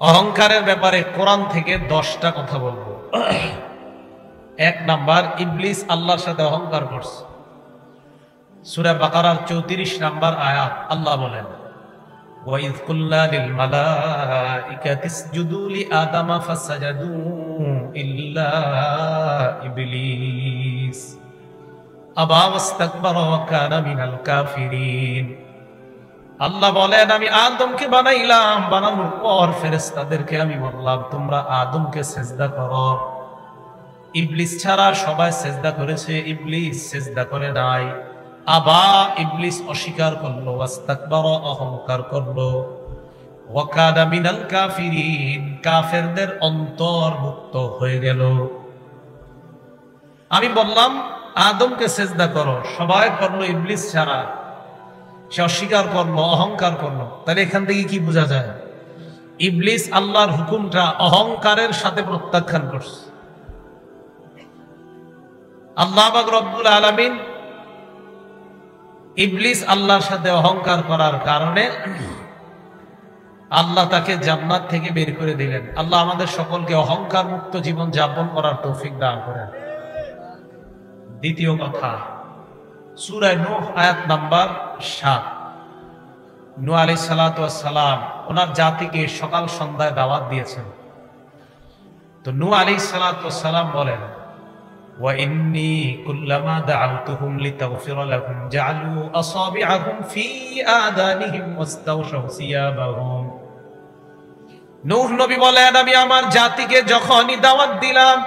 অহংকারের ব্যাপারে কোরআন থেকে 10টা কথা বলবো। 1 নাম্বার, ইবলিস আল্লাহর সাথে অহংকার করছে। সূরা বাকারার 34 নাম্বার আয়াত আল্লাহ বলেন, ওয়াইয কুল্লা লিল মালাইকাতি ইসজুদু লিআদামা ফাসাজাদু ইল্লা ইবলিস আবা ওয়াস্তাকবারা ওয়া কানা মিনাল কাফিরিন। আল্লাহ বলেন, আমি আদমকে বানাইলাম, বানানোর পর ফেরেশতাদেরকে আমি বললাম তোমরা আদমকে সিজদা করো। ইবলিস ছাড়া সবাই সিজদা করেছে, ইবলিস সিজদা করে নাই। আবা, ইবলিস অস্বীকার করলো, ওয়াস্তাকবারা, অহংকার করলো, ওয়া কানা মিনাল কাফিরিন, কাফেরদের অন্তর্ভুক্ত হয়ে গেল। আমি বললাম আদমকে সিজদা করো, সবাই করলো, ইবলিস ছাড়া। সে অস্বীকার করলো, অহংকার করলো। তাহলে এখান থেকে কি বোঝা যায়? ইবলিস আল্লাহর হুকুমটা অহংকারের সাথে প্রত্যাখ্যান করছে। আল্লাহ পাক রব্বুল আলামিন ইবলিস আল্লাহর সাথে অহংকার করার কারণে আল্লাহ তাকে জান্নাত থেকে বের করে দিলেন। আল্লাহ আমাদের সকলকে অহংকার মুক্ত জীবন যাপন করার তৌফিক দান করেন। দ্বিতীয় কথা, সূরা নূহ আয়াত নাম্বার 7। নূহ আলাইহিস সালাতু ওয়াস সালাম ওনার জাতিকে সকাল সন্ধ্যায় দাওয়াত দিয়েছেন। তো নূহ আলাইহিস সালাতু ওয়াস সালাম বলেন, ওয়া ইন্নী কুল্লামা দাআউতুহুম লিতাগফিরা লাহুম জাআলু আসাবিআহুম ফি আযানিহিম ওয়াস্তাওশাউ সিয়াবাহুম। নূহ নবী বলেন, আমি আমার জাতিকে যখনই দাওয়াত দিলাম,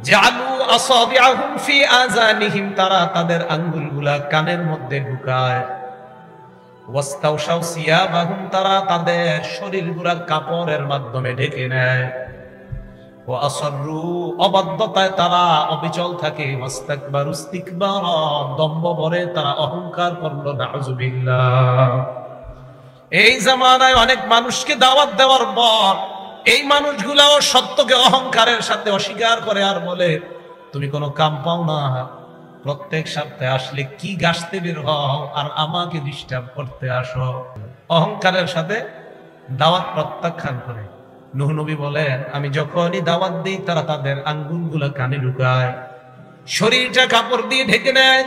জাআলু আসাবিআহুম ফি আযানিহিম, তারা তাদের আঙ্গুলগুলা কানের মধ্যে ঢুকায়, ওয়াস্তাওশাউ সিয়াবাহুম, তারা তাদের শরীরগুলা কাপড়ের মাধ্যমে ঢেকে নেয়, ওয়া আসররু, অবাধ্যতায় তারা অবিচল থাকে, ওয়াস্তাকবারু ইস্তিকবারা, দম্ভ ভরে তারা অহংকার করলো। নাউযুবিল্লাহ। এই জামানায় অনেক মানুষকে দাওয়াত দেওয়ার পর এই মানুষগুলাও সত্যকে অহংকারের সাথে অস্বীকার করে আর বলে তুমি কোনো কাম পাও না, প্রত্যেক সপ্তাহে আসলে কি গাছতে বের হও আর আমাকে ডিস্টার্ব করতে আসো। অহংকারের সাথে দাওয়াত প্রত্যাখ্যান করে। নূহ নবী বলেন, আমি যখনই দাওয়াত দিই তারা তাদের আঙ্গুলগুলো কানে ঢুকায়, শরীরটা কাপড় দিয়ে ঢেকে নেয়,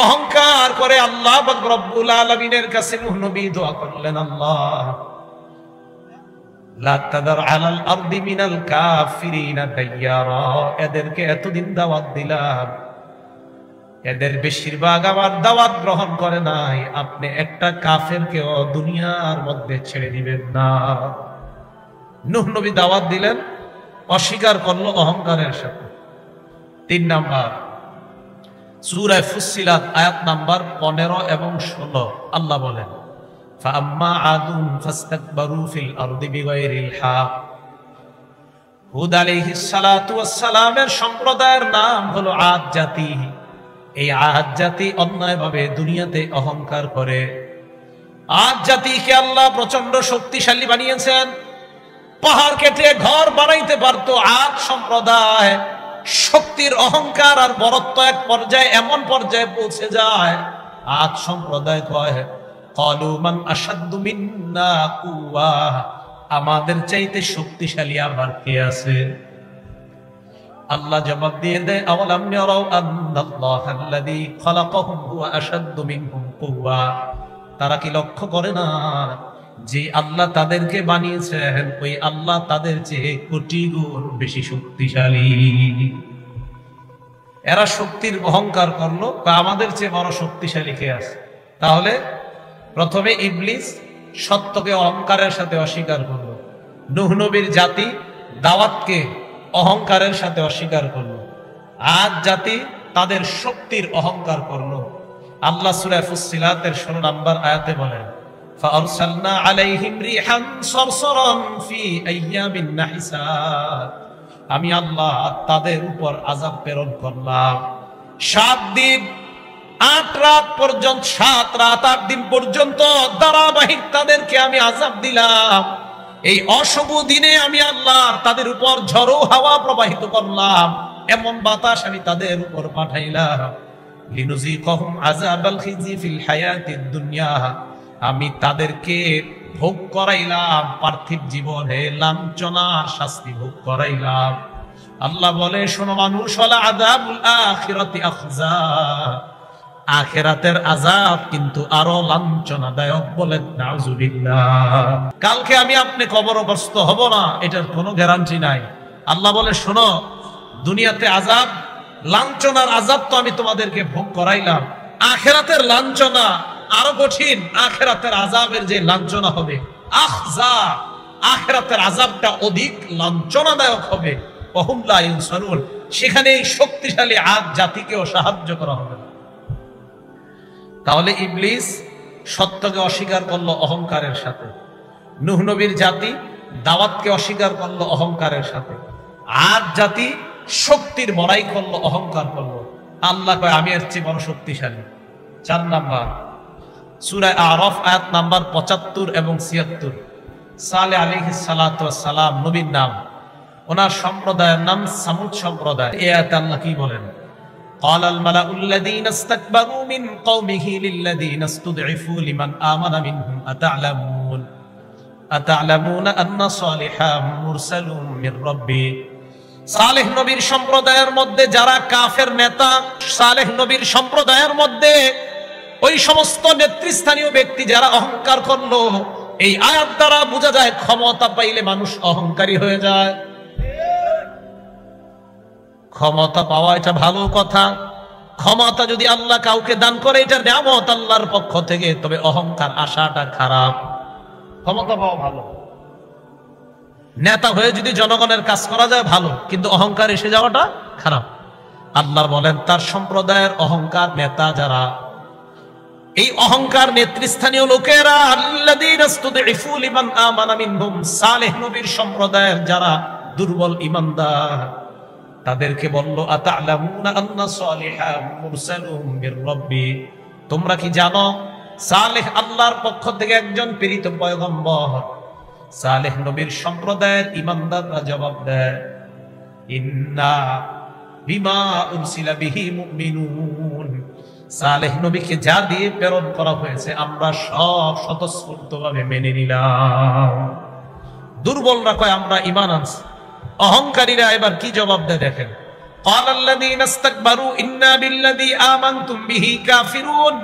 অহংকার করে। আল্লাহ পাক রব্বুল আলামিনের কাছে নূহ নবী দোয়া করলেন, আল্লাহ লা তাদার আলাল আরদি মিনাল কাফিরিনা দাইয়ারা, এদেরকে এতদিন দাওয়াত দিলাম, এদের বেশিরভাগ আমার দাওয়াত গ্রহণ করে নাই, আপনি একটা কাফেরকেও দুনিয়ার মধ্যে ছেড়ে দিবেন না। নূহ নবী দাওয়াত দিলেন, অস্বীকার করলো অহংকারের সাথে। 3 নাম্বার, সূরা ফুসসিলাত আয়াত নাম্বার 15 এবং 16 আল্লাহ বলেন, ফাআম্মা আদুন ফাস্তাকবারু ফিল আরদি বিগাইরিল হক। হুদ আলাইহিস সালাতু ওয়াস সালামের সম্প্রদায়ের নাম হলো আদ জাতি। এই আদ জাতি অন্যায়ভাবে দুনিয়াতে অহংকার করে। আদ জাতিকে আল্লাহ প্রচন্ড শক্তিশালী বানিয়েছেন, পাহাড় কেটে ঘর বানাইতে পারত। আদ সম্প্রদায় শক্তির অহংকার আর বরত্ব এক পর্যায়ে, এমন পর্যায়ে পৌঁছে যায়, আদ সম্প্রদায় কয়, ক্বালু মান আশাদ্দু মিন্না কুওয়া, আমাদের চাইতে শক্তিশালী আবার কে আছে? আল্লাহ জবাব দিয়ে দেয়, আওয়ালাম ইয়ারাউ আন্নাল্লাহাল্লাযী খালাকাহুম হুয়া আশাদ্দু মিনহুম কুওয়া, তারা কি লক্ষ্য করে না যে আল্লাহ তাদেরকে বানিয়েছেন ওই আল্লাহ তাদের চেয়ে কোটি গুণ বেশি শক্তিশালী। এরা শক্তির অহংকার করলো, আমাদের চেয়ে বড় শক্তিশালী কে আছে? তাহলে প্রথমে ইবলিস সত্যকে অহংকারের সাথে অস্বীকার করলো, নূহ নবীর জাতি দাওয়াতকে অহংকারের সাথে অস্বীকার করলো, আদ জাতি তাদের শক্তির অহংকার করলো। আল্লাহ সূরা ফুসসিলাতের 16 নম্বর আয়াতে বলেন, فأرسلنا عليهم ريحا صرصرا في أيام نحسات, আমি আল্লাহ তাদের উপর আযাব প্রেরণ করলাম 7 দিন 8 রাত পর্যন্ত, 7 রাত 8 দিন পর্যন্ত ধারাবাহিক তাদেরকে আমি আযাব দিলাম। এই অশুভ দিনে আমি আল্লাহ তাদের উপর ঝড়ো হাওয়া প্রবাহিত করলাম, এমন বাতাস আমি তাদের উপর পাঠাইলাম। লিনুযীকাহুম আযাবাল খিজি ফিল হায়াতিদ দুনিয়া, আমি তাদেরকে ভোগ করাইলাম, পার্থিব জীবনে লাঞ্ছনা শাস্তি ভোগ করাইলাম। আল্লাহ বলে, শোনো মানুষ, ওয়ালা আযাবুল আখিরাতি আখযা, আখিরাতের আযাব কিন্তু আরো লাঞ্ছনাদায়ক। বলেন নাউযুবিল্লাহ। কালকে আমি আপনি কবরগ্রস্ত হব না, এটার কোনো গ্যারান্টি নাই। আল্লাহ বলে, শোনো, দুনিয়াতে আযাব, লাঞ্ছনার আযাব তো আমি তোমাদেরকে ভোগ করাইলাম, আখিরাতের লাঞ্ছনা আরো কঠিন। আখিরাতের আযাবের যে লাঞ্ছনা হবে, আখযা, আখিরাতের আযাবটা অধিক লাঞ্ছনাদায়ক হবে। ওহুম লা ইনসারুন, সেখানে এই শক্তিশালী আদ জাতিকেও সাহায্য করা হবে। তাহলে ইবলিস সত্যকে অস্বীকার করলো অহংকারের সাথে, নূহ নবীর জাতি দাওয়াতকে অস্বীকার করলো অহংকারের সাথে, আদ জাতি শক্তির বড়াই করলো, অহংকার করলো। আল্লাহ কয়, আমি এর চেয়ে বড় শক্তিশালী। 4 নাম্বার সূরা আরাফ আয়াত নাম্বার 75 এবং 76। সালেহ আলাইহিস সালাতু ওয়াস সালাম নবীর নাম, ওনার সম্প্রদায়ের নাম সামুদ সম্প্রদায়। এই আয়াতে আল্লাহ কি বলেন? قال الملأ الذين استكبروا من قومه للذين استضعفوا لمن آمن منهم أتعلمون أن صالحا مرسل من ربي। সালেহ নবীর সম্প্রদায়ের মধ্যে যারা কাফের নেতা, সালেহ নবীর সম্প্রদায়ের মধ্যে ওই সমস্ত নেতৃস্থানীয় ব্যক্তি যারা অহংকার করলো, এই আয়াত দ্বারা বোঝা যায় ক্ষমতা পাইলে মানুষ অহংকারী হয়ে যায়। ক্ষমতা পাওয়া এটা ভালো কথা, ক্ষমতা যদি আল্লাহ কাউকে দান করে এটা নিয়ামত আল্লাহর পক্ষ থেকে, তবে অহংকার আসাটা খারাপ। ক্ষমতা পাওয়া ভালো, নেতা হয়ে যদি জনগণের কাজ করা যায় ভালো, কিন্তু অহংকার এসে যাওয়াটা খারাপ। আল্লাহ বলেন তার সম্প্রদায়ের অহংকার নেতা যারা, এই অহংকার নেতৃস্থানীয় লোকেরা, আল্লাযীনা ইসতুদঈফু লিমান আমানা মিনহুম, সালেহ নবীর সম্প্রদায়ের যারা দুর্বল ঈমানদার, তাদেরকে বলল, আতা'লামুনা আন্না সালিহান মুরসালুম মির রাব্বি, তোমরা কি জানো সালেহ আল্লাহর পক্ষ থেকে একজন প্রেরিত পয়গম্বর? সালেহ নবীর সম্প্রদায়ের ঈমানদাররা জবাব দেয়, ইন্না বিমা উরসিলা বিহি মুমিনুন, সালেহ নবীকে যা দিয়ে প্রেরণ করা হয়েছে আমরা সব স্বতঃস্ফূর্তভাবে মেনে নিলাম। দুর্বলরা কয় আমরা ঈমান আনছি, অহংকারীরা এবার কি জবাব দেয় দেখেন। ক্বালাল্লাযীনা ইসতাকবারু ইন্না বিল্লাযী আমানতুম বিহি কাফিরুন,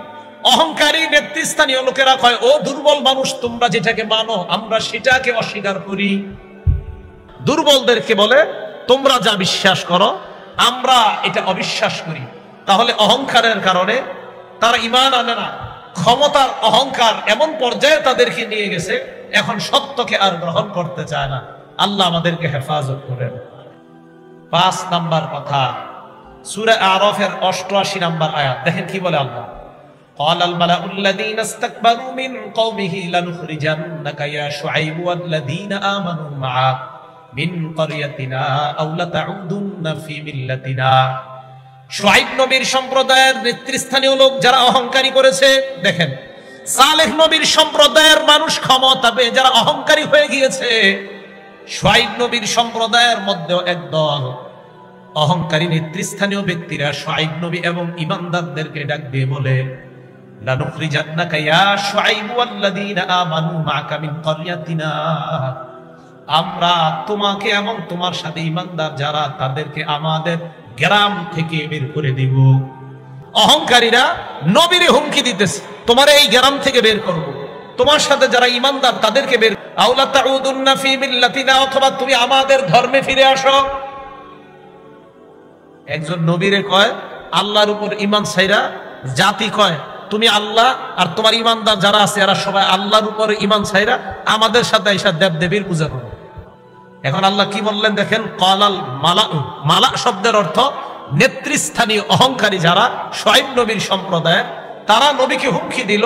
অহংকারী নেতৃস্থানীয় লোকেরা কয়, ও দুর্বল মানুষ, তোমরা যেটাকে মানো আমরা সেটাকে অস্বীকার করি। দুর্বলদেরকে বলে, তোমরা যা বিশ্বাস করো আমরা এটা অবিশ্বাস করি। তাহলে অহংকারের কারণে তারা ঈমান আনে না। ক্ষমতার অহংকার এমন পর্যায়ে তাদেরকে নিয়ে গেছে, এখন সত্যকে আর গ্রহণ করতে চায় না। আল্লাহ আমাদেরকে হেফাজত করেন। 5 নাম্বার কথা, সূরা আরাফের 88 নাম্বার আয়াত, দেখেন কি বলে আল্লাহ। قال الملأ الذين استكبروا من قومه لنخرجنك يا شعيب والذين آمنوا معك من قريتنا أو لتعودن في ملتنا। শুআইব নবীর সম্প্রদায়ের নেতৃস্থানীয় লোক যারা অহংকারী করেছে, দেখেন সালেহ নবীর সম্প্রদায়ের মানুষ ক্ষমতা পেয়ে যারা অহংকারী হয়ে গিয়েছে, শুআইব নবীর সম্প্রদায়ের মধ্যেও একদল অহংকারী নেতৃস্থানীয় ব্যক্তিরা শুআইব নবী এবং ঈমানদারদেরকে ডাক দিয়ে বলে, লানুখরিজান্নাকা ইয়া শুআইব ওয়াল্লাযীনা আমানু মা'আকা মিন ক্বরিয়াতিনা, আমরা তোমাকে এবং তোমার সাথে ঈমানদার যারা তাদেরকে আমাদের গ্রাম থেকে বের করে দিব। অহংকারীরা নবীরে হুমকি দিতেছে, তোমার এই গ্রাম থেকে বের করব, তোমার সাথে যারা ঈমানদার তাদেরকে বের, আওলা তাউদুন্না ফি মিল্লাতিনা, অথবা তুমি আমাদের ধর্মে ফিরে আসো। একজন নবীরে কয় আল্লাহর উপর ঈমান ছাইরা, জাতি কয় তুমি আল্লাহ আর তোমার ঈমানদার যারা আছে এরা সবাই আল্লাহর উপর ঈমান ছাইরা আমাদের সাথে এসে দেবদেবীর পূজা করো। এখন আল্লাহ কি বললেন দেখেন, ক্বালাল মালাউ, মালা শব্দের অর্থ নেতৃস্থানীয় অহংকারী যারা শুআইব নবীর সম্প্রদায়, তারা নবীকে হুমকি দিল,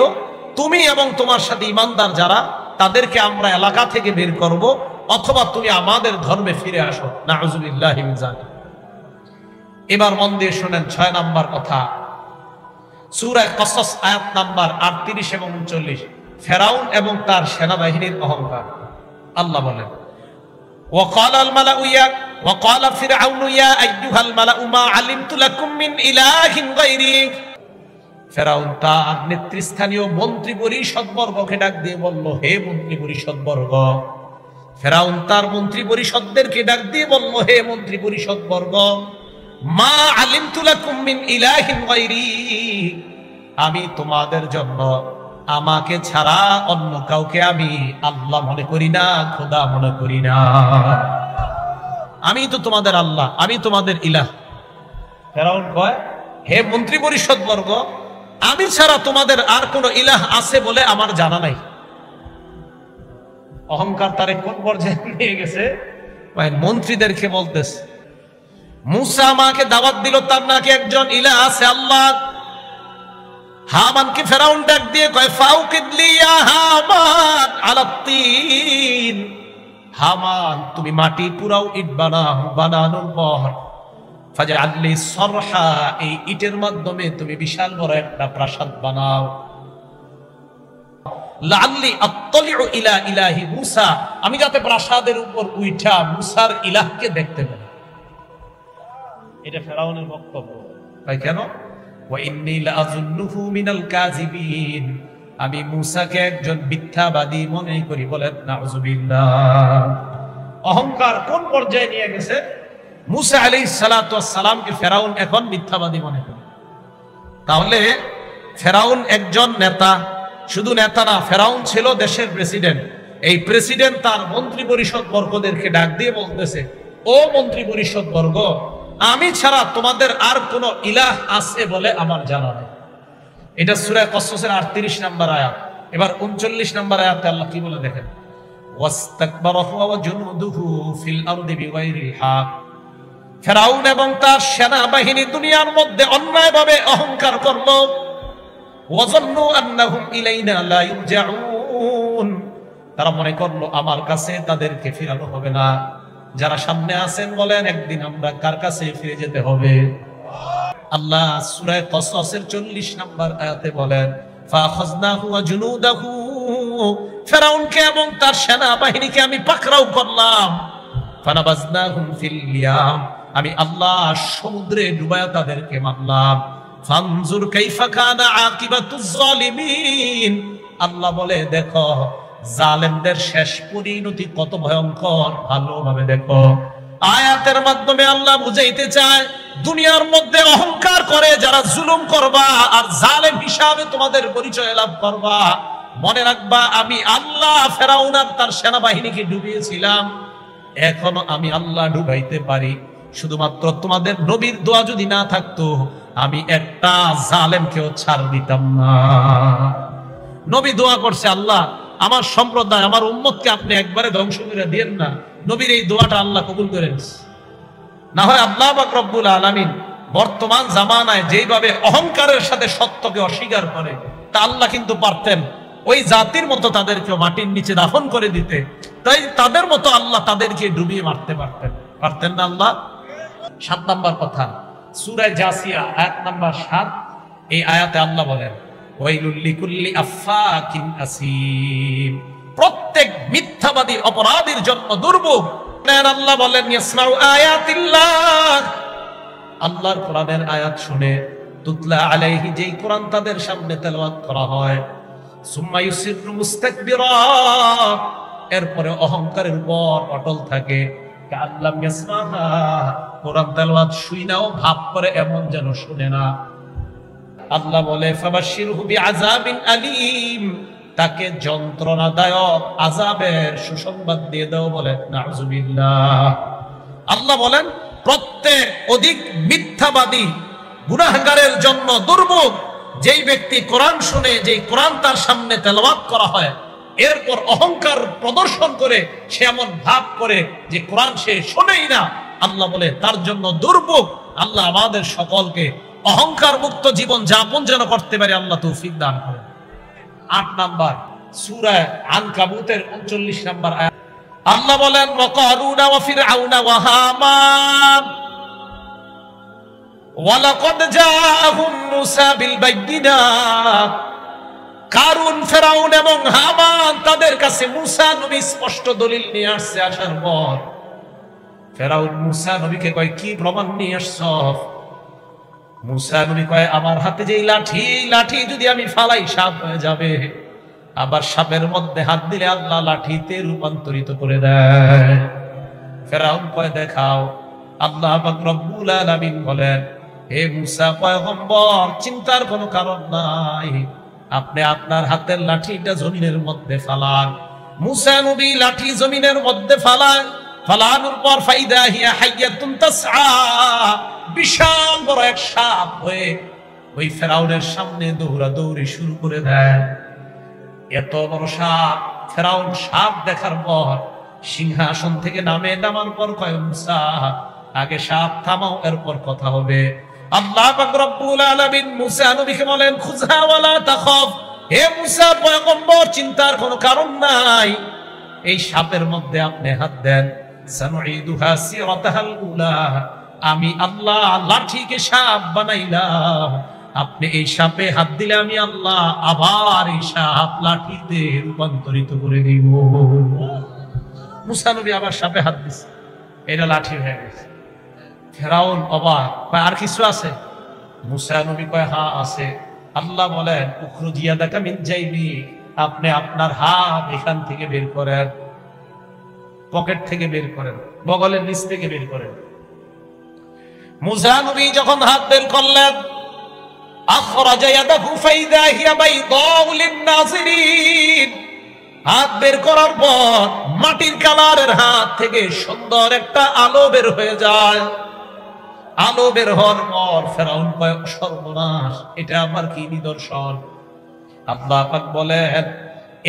তুমি এবং তোমার সাথে ঈমানদার যারা তাদেরকে আমরা এলাকা থেকে বের করব, অথবা তুমি আমাদের ধর্মে ফিরে আসো। নাউযুবিল্লাহি মিন যালিক। এবার মন দিয়ে শুনেন 6 নাম্বার কথা, সূরা কসস আয়াত নাম্বার 38 এবং 39, ফেরাউন এবং তার সেনাবাহিনীর অহংকার। আল্লাহ বলেন, وقال فرعون يا أيها الملأ ما علمت لكم من إله غيري। ফেরাউন তার নেতৃস্থানীয় মন্ত্রী পরিষদ বর্গকে ডাক দিয়ে বলল, হে মন্ত্রী পরিষদ বর্গ। ফেরাউন তার মন্ত্রী পরিষদদেরকে ডাক দিয়ে বলল, হে মন্ত্রী পরিষদ বর্গ, মা আলিমতু লাকুম মিন ইলাহিন গায়রি, আমি তোমাদের জন্য আমাকে ছাড়া অন্য কাউকে আমি আল্লাহ মনে করি না, খোদা মনে করি না। আমি তো তোমাদের আল্লাহ, আমি তোমাদের ইলাহ। ফেরাউন কয়, হে মন্ত্রী পরিষদ বর্গ, আমি ছাড়া তোমাদের আর কোন ইলাহ আছে বলে আমার জানা নাই। অহংকার তারে কোন পর্যায়ে নিয়ে গেছে? মন্ত্রীদেরকে বলতেছে, মুসা আমাকে দাওয়াত দিল, তার নাকি একজন ইলাহ আছে, আল্লাহ। হামানকে ফেরাউন ডাক দিয়ে কয়, ফাউকিদলি ইয়া হামান আলাত-তিন, হামান তুমি মাটি পুরাও, ইট বানাও, বানানোর পর ফাজআললি সরহা, এই ইটের মাধ্যমে তুমি বিশাল বড় একটা প্রাসাদ বানাও। লাআল্লি আত্তালিউ ইলা ইলাহি মুসা, আমি যাতে প্রাসাদের উপর উঠা মুসার ইলাহকে দেখতে পাই। এটা ফেরাউনের বক্তব্য। ভাই কেন? ওয়া ইন্নী লাআযুন্নুহু মিনাল কাযিবিন, আমি মুসাকে একজন মিথ্যাবাদী মনে করি। বলেন নাউযুবিল্লাহ। অহংকার কোন পর্যায়ে নিয়ে গেছে? মুসা আলাইহিস সালাতু ওয়াস সালামকে ফেরাউন এখন মিথ্যাবাদী মনে করে। তাহলে ফেরাউন একজন নেতা, শুধু নেতা না, ফেরাউন ছিল দেশের প্রেসিডেন্ট। এই প্রেসিডেন্ট তার মন্ত্রী পরিষদ বর্গদেরকে ডাক দিয়ে বলতেছে, ও মন্ত্রী পরিষদ বর্গ, আমি ছাড়া তোমাদের আর কোন ইলাহ আছে বলে আমার জানা নেই। এটা সূরা কসসের 38 নম্বর আয়াত। এবার 39 নম্বর আয়াতে আল্লাহ কি বলে দেখেন, ওয়াস্তাকবারা হুয়া ওয়া জুনুদুহু ফিল আরদি বিগাইরিল হক, ফেরাউন এবং তার সেনাবাহিনী দুনিয়ার মধ্যে অন্যায়ভাবে অহংকার করল। ওয়াজান্নু আন্নাহুম ইলাইনা লা ইরজাউন, তারা মনে করলো আমার কাছে তাদেরকে ফিরানো হবে না। যারা সামনে আছেন বলেন, একদিন আমরা কার কাছে ফিরে যেতে হবে? আল্লাহ সূরা কসসের 40 নম্বর আয়াতে বলেন, ফাখাযনাহু ওয়া জুনুদাহু, ফেরাউনকে এবং তার সেনাবাহিনীকে আমি পাকড়াও করলাম। ফানাবাযনাহুম ফিল ইয়াম, আমি আল্লাহ সমুদ্রে ডুবায়া তাদেরকে মারলাম। ফানজুর কাইফা কানা আকিবাতুজ জালিমিন, আল্লাহ বলে দেখো জালেমদের শেষ পরিণতি কত ভয়ঙ্কর, ভালোভাবে দেখো। আয়াতের মাধ্যমে আল্লাহ বুঝাইতে চায়, দুনিয়ার মধ্যে অহংকার করে যারা জুলুম করবা আর জালেম হিসাবে তোমাদের পরিচয় লাভ করবা, মনে রাখবা আমি আল্লাহ ফেরাউন আর তার সেনাবাহিনীকে ডুবিয়েছিলাম, এখনো আমি আল্লাহ ডুবাইতে পারি। শুধুমাত্র তোমাদের নবীর দোয়া যদি না থাকতো, আমি একটা জালেমকেও ছাড় দিতাম না। নবী দোয়া করছে, আল্লাহ আমার সম্প্রদায়, আমার উম্মতকে আপনি একবারে ধ্বংস করে দিয়েন না। নবীর এই দোয়াটা আল্লাহ কবুল করেন। না হয় আল্লাহ পাক রব্বুল আলামিন বর্তমান জামানায় যেইভাবে অহংকারের সাথে সত্যকে অস্বীকার করে, তা আল্লাহ কিন্তু পারতেন ওই জাতির মতো তাদেরকে মাটির নিচে দাফন করে দিতে। তাই তাদের মতো আল্লাহ তাদেরকে ডুবিয়ে মারতে পারতেন, পারতেন না আল্লাহ? 7 নম্বর কথা, সূরা জাসিয়া আয়াত নাম্বার 7, এই আয়াতে আল্লাহ বলেন, ওয়াইলুল লিকুল্লি আফফাকিন আসীম, প্রত্যেক মিথ্যাবাদী অপরাধীর জন্য দুর্ভোগ। আল্লাহ বলেন, ইয়াসমাউ আয়াতিল্লাহ, আল্লাহর কোরআনের আয়াত শুনে, তুতলা আলাইহি, যেই কোরআন তাদের সামনে তেলাওয়াত করা হয়, সুম্মা ইউসিরু মুস্তাকবিরা, এরপরে অহংকারের উপর অটল থাকে, কাল্লাম ইয়াসমাহা, কোরআন তেলাওয়াত শুইনাও ভাব করে এমন যেন শুনে না। আল্লাহ বলে, ফাবাশশিরহু বিআযাবিন আলীম, তাকে যন্ত্রণাদায়ক আযাবের সুসংবাদ দিয়ে দাও। বলে নাউযুবিল্লাহ। আল্লাহ বলেন, প্রত্যেক অধিক মিথ্যাবাদী গুনাহগারের জন্য দুর্ভোগ। যেই ব্যক্তি কোরআন শুনে, যেই কোরআন তার সামনে তেলাওয়াত করা হয়, এরপর অহংকার প্রদর্শন করে সে এমন ভাব করে যে কোরআন সে শোনেই না, আল্লাহ বলে তার জন্য দুর্ভোগ। আল্লাহ আমাদের সকলকে অহংকার মুক্ত জীবন যাপন যেন করতে পারে আল্লাহ তৌফিক দান করেন। 8 নাম্বার, সূরা আনকাবুতের 39 নাম্বার আয়াত, আল্লাহ বলেন, ওয়া কারুনা ওয়া ফিরআউনা ওয়া হামান ওয়া লাকাদ জাআহুম মূসা বিল বাইয়িনাত, কারুন, ফেরাউন এবং হামান তাদের কাছে মূসা নবী স্পষ্ট দলিল নিয়ে আসছে। আসার পর ফেরাউন মূসা নবীকে কয়, কি প্রমাণ নিয়ে আসছো? মুসা নবী কয় আমার হাতে যে লাঠি, লাঠি যদি আমি ফালাই সাপ হয়ে যাবে। আবার সাপের মধ্যে হাত দিলে আল্লাহ লাঠিতে রূপান্তরিত করে দেয়। ফেরাউন কয় দেখাও। আল্লাহ পাক রব্বুল আলামিন বলেন, হে মুসা পয়গম্বর, চিন্তার কোনো কারণ নাই, আপনি আপনার হাতের লাঠিটা জমিনের মধ্যে ফালান। মুসা নবী লাঠি জমিনের মধ্যে ফালান। ফালানোর পর ফাইদা হিয়া হাইয়াতুন তাসআ, বিশাল বড় এক সাপ হয়ে ওই ফেরাউনের সামনে দৌড়াদৌড়ি শুরু করে দেয়। এত বড় সাপ। ফেরাউন সাপ দেখার পর সিংহাসন থেকে নামার পর কয় মুসা, আগে সাপ থামাও, এরপর কথা হবে। আল্লাহ পাক রব্বুল আলামিন মুসা নবীকে বলেন, খুযা ওয়ালা তাখাফ, হে মুসা পয়গম্বর, চিন্তার কোনো কারণ নাই, এই সাপের মধ্যে আপনি হাত দেন। সানুঈদুহা সিরাতাহাল উলা, আমি আল্লাহ লাঠিকে সাপ বানাইলাম, আপনি এই সাপে হাত দিলে আমি আল্লাহ আবার এই সাপ লাঠিতে রূপান্তরিত করে দিব। মুসা নবী আবার সাপে হাত দিছে, এটা লাঠি হয়ে গেছে। ফেরাউন অবাক, আর কিছু আছে? মুসা নবী কয় হ্যাঁ আছে। আল্লাহ বলেন, উখরুজ ইয়াদাকা মিন জাইবি, আপনি আপনার হাত এখান থেকে বের করেন, পকেট থেকে বের করেন, বগলের নিচ থেকে বের করেন। মুসা নবী যখন হাত বের করলেন, আখরাজা ইয়াদাহু ফাইদা হিয়া বাইদাউ লিন-নাযিরিন, হাত বের করার পর মাটির কালারের হাত থেকে সুন্দর একটা আলো বের হয়ে যায়। আলো বের হওয়ার পর ফেরাউন কয়, সর্বনাশ, এটা আমার কি নিদর্শন? আল্লাহ পাক বলেন,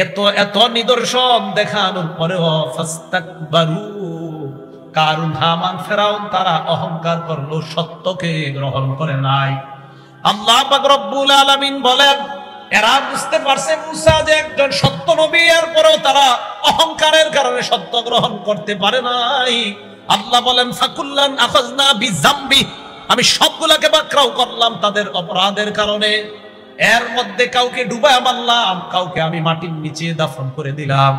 এত এত নিদর্শন দেখানোর পরেও ফাস্তাকবারু, কারণ হামান ফেরাউন তারা অহংকার করলো, সত্যকে গ্রহণ করে নাই। আল্লাহ পাক রব্বুল আলামিন বলেন, এরা বুঝতে পারছে মুসা যে একজন সত্য নবী, এরপরেও তারা অহংকারের কারণে সত্য গ্রহণ করতে পারে নাই। আল্লাহ বলেন, ফাকুল্লান আখাযনা বিযামবি, আমি সবগুলাকে পাকড়াও করলাম তাদের অপরাধের কারণে। এর মধ্যে কাউকে ডুবায় মারলাম, কাউকে আমি মাটির নিচে দাফন করে দিলাম।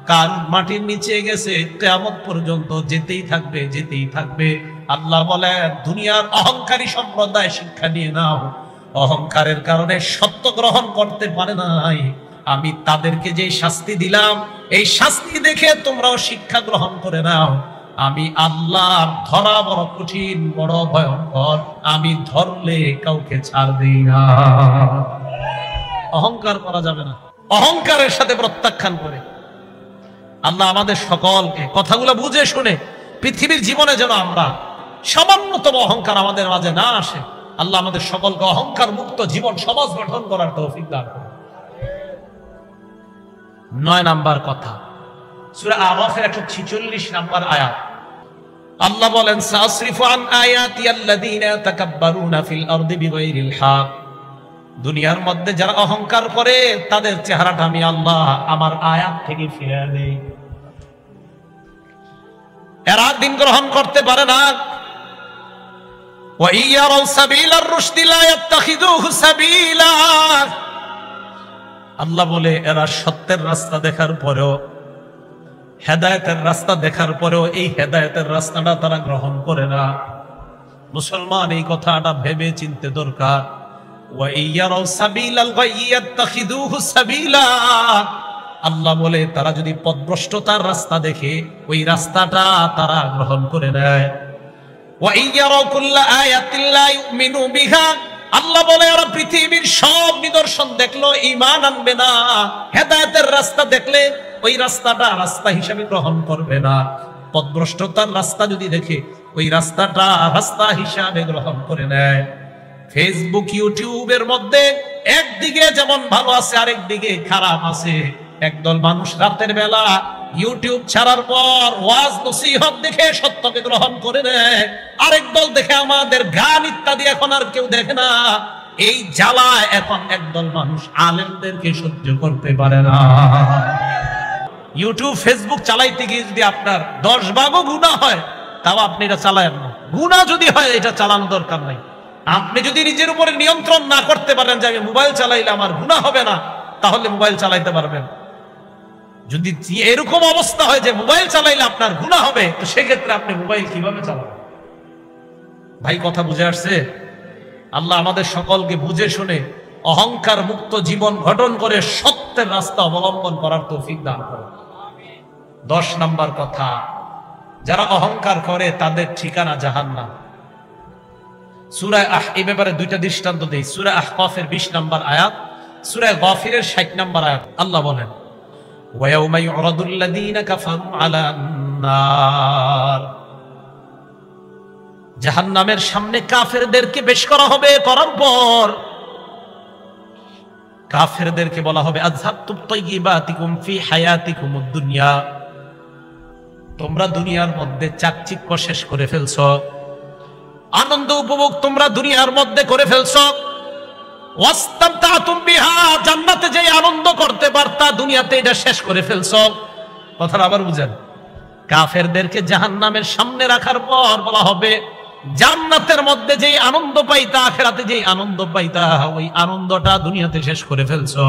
কারণ মাটির নিচে গেছে, কিয়ামত পর্যন্ত যেতেই থাকবে, যেতেই থাকবে। আল্লাহ বলেন, দুনিয়ার অহংকারী সম্প্রদায় শিক্ষা নিয়ে নাও, অহংকারের কারণে সত্য গ্রহণ করতে পারে নাই, আমি তাদেরকে যে শাস্তি দিলাম, এই শাস্তি দেখে তোমরাও শিক্ষা গ্রহণ করে নাও। আমি আল্লাহ ধরা বড় কঠিন, বড় ভয়ঙ্কর, আমি ধরলে কাউকে ছাড় দিই না। অহংকার করা যাবে না, অহংকারের সাথে প্রত্যাখ্যান করে। আল্লাহ আমাদের সকলকে কথাগুলো বুঝে শুনে পৃথিবীর জীবনে যেন আমরা সামান্যতম অহংকার আমাদের মাঝে না আসে। আল্লাহ আমাদের সকলকে অহংকার মুক্ত জীবন সমাজ গঠন করার তৌফিক দান করুন। 9 নাম্বার কথা, সূরা আরাফের 146 নাম্বার আয়াত। আল্লাহ বলেন, সাসরিফু আন আয়াতি আল্লাযীনা তাকাব্বারুনা ফিল আরদি বিগাইরিল হক, দুনিয়ার মধ্যে যারা অহংকার করে তাদের চেহারাটা আমি আল্লাহ আমার আয়াত থেকে ফিরিয়ে দেই। এরা দিন গ্রহণ করতে পারে না। ওয়া ইয়ারাউ সাবিলার রুশদি লা ইয়াত্তাখিযুহু সাবিলা, আল্লাহ বলে এরা সত্যের রাস্তা দেখার পরেও, হেদায়েতের রাস্তা দেখার পরেও এই হেদায়েতের রাস্তাটা তারা গ্রহণ করে না। মুসলমান এই কথাটা ভেবে চিনতে দরকার। ওয়া ইয়ারাউ সাবিলাল গায়য়ি ইয়াত্তাখিযুহু সাবিলা, আল্লাহ বলে তারা যদি পথভ্রষ্টতার রাস্তা দেখে ওই রাস্তাটা তারা গ্রহণ করে নেয়। ওয়া ইয়ারাউ কুল্লা আয়াতিন লা ইউমিনু বিহা, আল্লাহ বলে এরা পৃথিবীর সব নিদর্শন দেখলো, ঈমান আনবে না। হেদায়েতের রাস্তা দেখলে ওই রাস্তাটা রাস্তা হিসেবে গ্রহণ করবে না। পথভ্রষ্টতার রাস্তা যদি দেখে ওই রাস্তাটা রাস্তা হিসাবে গ্রহণ করে নেয়। ফেসবুক, ইউটিউবের মধ্যে একদিকে যেমন ভালো আছে, আরেক দিকে খারাপ আছে। একদল মানুষ রাতের বেলা ইউটিউব ছাড়ার পর ওয়াজ নসিহত দেখে সত্যকে গ্রহণ করে নেয়, আরেক দল দেখে আমাদের গান ইত্যাদি এখন আর কেউ দেখে না। এই জ্বালায় এখন একদল মানুষ আলেমদেরকে সহ্য করতে পারে না। ইউটিউব ফেসবুক চালাইতে গিয়ে যদি আপনার 10 ভাগও গুনাহ হয়, তাও আপনি এটা চালায়েন না। গুনাহ যদি হয় এটা চালানো দরকার নাই। আপনি যদি নিজের উপরে নিয়ন্ত্রণ না করতে পারেন যে আমি মোবাইল চালাইলে আমার গুনাহ হবে না, তাহলে মোবাইল চালাইতে পারবেন। যদি এরকম অবস্থা হয় যে মোবাইল চালাইলে আপনার গুনাহ হবে, তো সেক্ষেত্রে আপনি মোবাইল কিভাবে চালাবেন? ভাই কথা বুঝে আসছে? আল্লাহ আমাদের সকলকে বুঝে শুনে অহংকার মুক্ত জীবন গঠন করে সত্যের রাস্তা অবলম্বন করার তৌফিক দান করেন। 10 নম্বর কথা, যারা অহংকার করে তাদের ঠিকানা জাহান্নাম। সূরা এই ব্যাপারে 2টা দৃষ্টান্ত দেই। সূরা আহকাফের 20 নম্বর আয়াত, সূরা গাফিরের 60 নম্বর আয়াত। আল্লাহ বলেন, ওয়া ইয়াউমা ইউরাদুল লাযীনা কাফারু আলান নার, জাহান্নামের সামনে কাফেরদেরকে পেশ করা হবে। করার পর কাফেরদেরকে বলা হবে, আযহাবতুম তাইয়্যিবাতিকুম ফি হায়াতিকুমুদ দুনিয়া, তোমরা দুনিয়ার মধ্যে চাকচিক্য শেষ করে ফেলছো, আনন্দ উপভোগ তোমরা দুনিয়ার মধ্যে করে ফেলছো। ওয়াস্তামতাতুম বিহা, জান্নাতে যে আনন্দ করতে পারতা দুনিয়াতে এটা শেষ করে ফেলছো। কথাটা আবার বুঝেন, কাফেরদেরকে জাহান্নামের সামনে রাখার পর বলা হবে, জান্নাতের মধ্যে যে আনন্দ পাইতা, আখিরাতে যে আনন্দ পাইতা, ওই আনন্দটা দুনিয়াতে শেষ করে ফেলছো।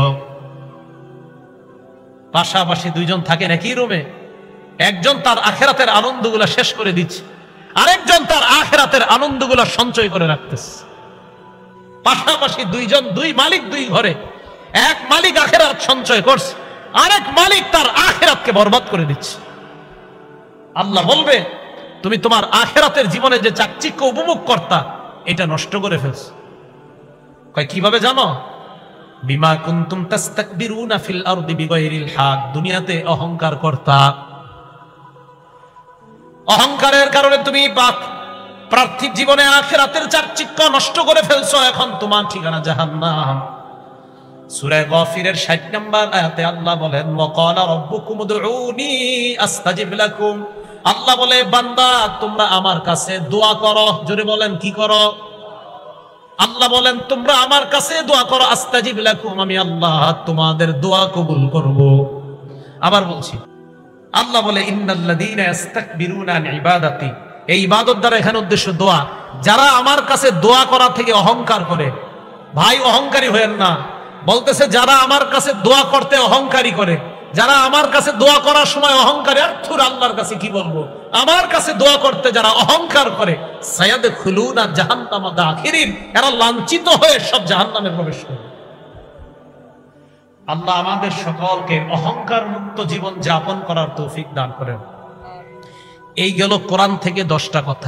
পাশাপাশি দুইজন থাকেন একই রুমে, একজন তার আখিরাতের আনন্দগুলো শেষ করে দিচ্ছে, আরেকজন তার আখিরাতের আনন্দগুলো সঞ্চয় করে রাখতেছে। পাশাপাশি দুইজন, দুই মালিক দুই ঘরে, এক মালিক আখিরাত সঞ্চয় করছে, আরেক মালিক তার আখিরাতকে বরবাদ করে দিচ্ছে। আল্লাহ বলবে, তুমি তোমার আখিরাতের জীবনে যে চাকচিক্য উপভোগ করতা এটা নষ্ট করে ফেলছো। কয় কিভাবে জানো? বিমা কুনতুম তাস্তাকবিরুনা ফিল আরদি বিগাইরিল হক, দুনিয়াতে অহংকার করতা, অহংকারের কারণে তুমি পার্থিব জীবনে আখিরাতের চাকচিক্য নষ্ট করে ফেলছো, এখন তোমার ঠিকানা জাহান্নাম। সূরা গাফিরের 60 নম্বর আয়াতে আল্লাহ বলেন, ওয়া ক্বালা রাব্বুকুম উদউনি আস্তাজিব লাকুম, আল্লাহ বলে, বান্দা তোমরা আমার কাছে দোয়া করো। জোরে বলেন, কি করো? আল্লাহ বলেন, তোমরা আমার কাছে দোয়া করো, আস্তাজিব লাকুম, আমি আল্লাহ তোমাদের দোয়া কবুল করব। আবার বলছি, আল্লাহ বলে, ইন্নাল্লাযীনা ইস্তাকবিরুনা আন ইবাদাতি, এই ইবাদত দ্বারা এখানে উদ্দেশ্য দোয়া। যারা আমার কাছে দোয়া করা থেকে অহংকার করে, ভাই অহংকারী হয়েন না, বলতেছে যারা আমার কাছে দোয়া করতে অহংকারী করে, যারা আমার কাছে দোয়া করার সময় অহংকারী, আর্থুর আল্লাহর কাছে কি বলবো, আমার কাছে দোয়া করতে যারা অহংকার করে, সায়াদখুলুনা জাহান্নামা দাখিরিন, এরা লাঞ্ছিত হয়ে সব জাহান্নামে প্রবেশ করে। আল্লাহ আমাদের সকলকে অহংকার মুক্ত জীবন যাপন করার তৌফিক দান করেন। এই গেল কোরআন থেকে 10টা কথা।